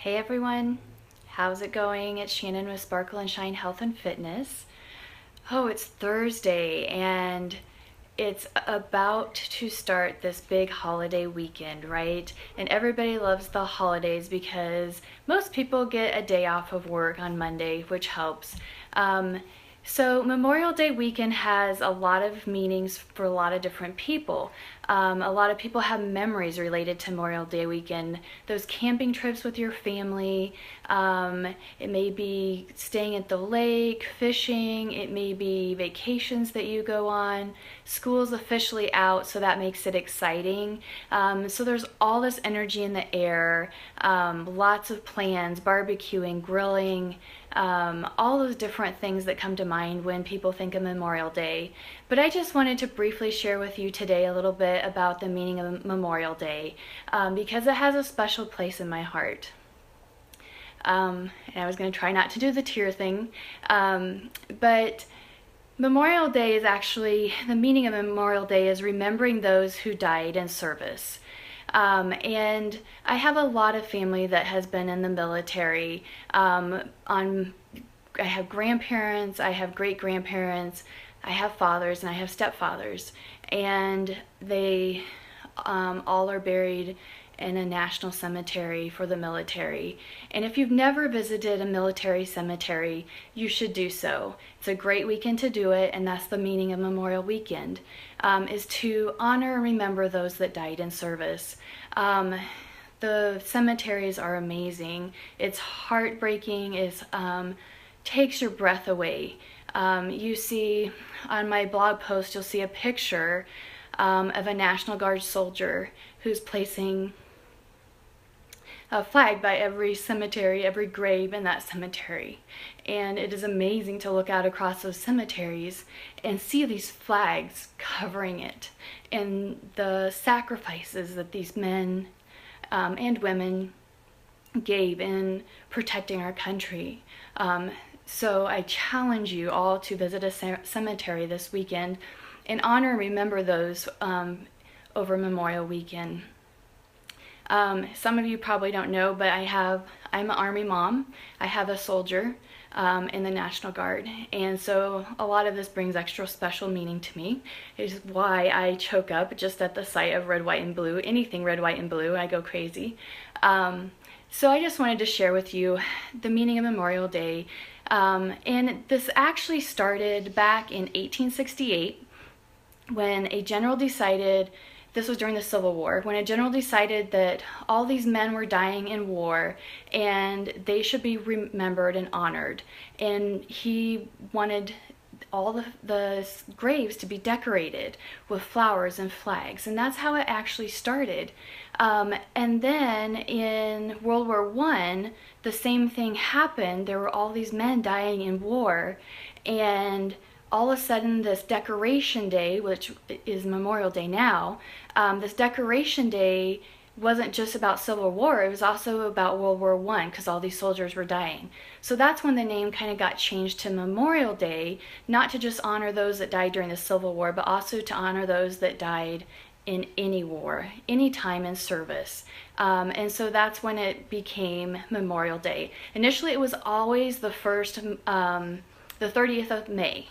Hey everyone, how's it going? It's Shannon with Sparkle and Shine Health and Fitness. Oh, it's Thursday and it's about to start this big holiday weekend, right? And everybody loves the holidays because most people get a day off of work on Monday, which helps. So Memorial Day weekend has a lot of meanings for a lot of different people. A lot of people have memories related to Memorial Day weekend. Those camping trips with your family. It may be staying at the lake, fishing. It may be vacations that you go on. School's officially out, so that makes it exciting. So there's all this energy in the air, lots of plans, barbecuing, grilling, all those different things that come to mind when people think of Memorial Day. But I just wanted to briefly share with you today a little bit about the meaning of Memorial Day because it has a special place in my heart. And I was going to try not to do the tear thing, but Memorial Day is actually, the meaning of Memorial Day is remembering those who died in service. And I have a lot of family that has been in the military. I have grandparents, I have great-grandparents, I have fathers, and I have stepfathers. And they all are buried in a national cemetery for the military. And if you've never visited a military cemetery, you should do so. It's a great weekend to do it, and that's the meaning of Memorial Weekend, is to honor and remember those that died in service. The cemeteries are amazing. It's heartbreaking. It takes your breath away. You see on my blog post, you'll see a picture of a National Guard soldier who's placing a flag by every cemetery, every grave in that cemetery. And it is amazing to look out across those cemeteries and see these flags covering it and the sacrifices that these men and women gave in protecting our country. So I challenge you all to visit a cemetery this weekend and honor and remember those over Memorial Weekend. Some of you probably don't know, but I'm an Army mom. I have a soldier in the National Guard, and so a lot of this brings extra special meaning to me. It's why I choke up just at the sight of red, white, and blue. Anything red, white, and blue, I go crazy. So I just wanted to share with you the meaning of Memorial Day. And this actually started back in 1868 when a general decided, this was during the Civil War, when a general decided that all these men were dying in war and they should be remembered and honored. And he wanted all the graves to be decorated with flowers and flags, and that's how it actually started. And then in World War I, the same thing happened. There were all these men dying in war, and all of a sudden this Decoration Day, which is Memorial Day now, this Decoration Day wasn't just about Civil War, it was also about World War I because all these soldiers were dying. So that's when the name kind of got changed to Memorial Day, not to just honor those that died during the Civil War, but also to honor those that died in any war, any time in service. And so that's when it became Memorial Day. Initially it was always the 30th of May.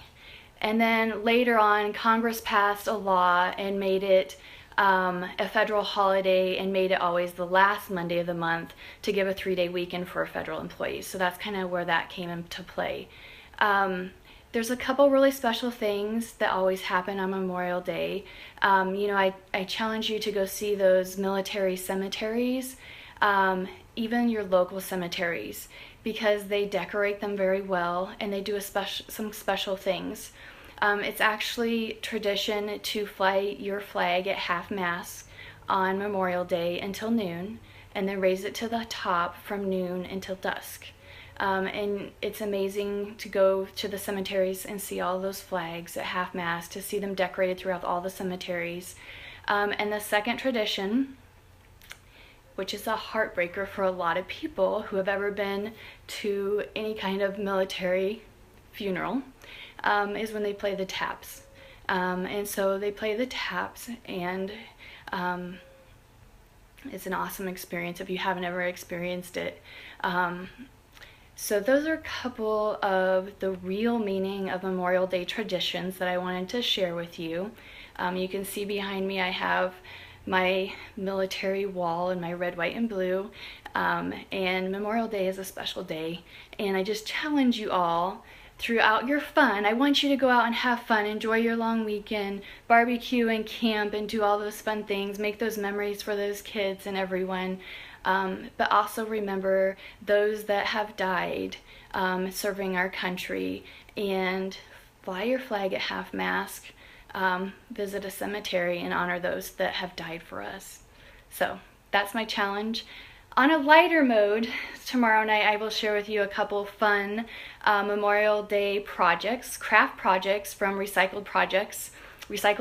And then later on, Congress passed a law and made it a federal holiday and made it always the last Monday of the month to give a 3-day weekend for federal employees. So that's kind of where that came into play. There's a couple really special things that always happen on Memorial Day. I challenge you to go see those military cemeteries, even your local cemeteries, because they decorate them very well and they do some special things. It's actually tradition to fly your flag at half-mast on Memorial Day until noon, and then raise it to the top from noon until dusk. And it's amazing to go to the cemeteries and see all those flags at half-mast, to see them decorated throughout all the cemeteries. And the second tradition, which is a heartbreaker for a lot of people who have ever been to any kind of military funeral, is when they play the taps. And so they play the taps, and It's an awesome experience if you haven't ever experienced it. So those are a couple of the real meaning of Memorial Day traditions that I wanted to share with you. You can see behind me I have my military wall in my red, white, and blue. And Memorial Day is a special day. And I just challenge you all throughout your fun. I want you to go out and have fun, enjoy your long weekend, barbecue and camp and do all those fun things, make those memories for those kids and everyone. But also remember those that have died serving our country, and fly your flag at half-mast, visit a cemetery and honor those that have died for us. So that's my challenge. On a lighter mode, tomorrow night I will share with you a couple fun Memorial Day projects, craft projects from recycled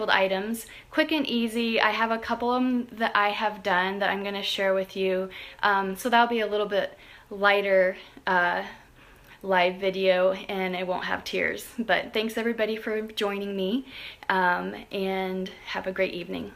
items, quick and easy. I have a couple of them that I have done that I'm going to share with you. So that'll be a little bit lighter live video and it won't have tears. But thanks everybody for joining me, and have a great evening.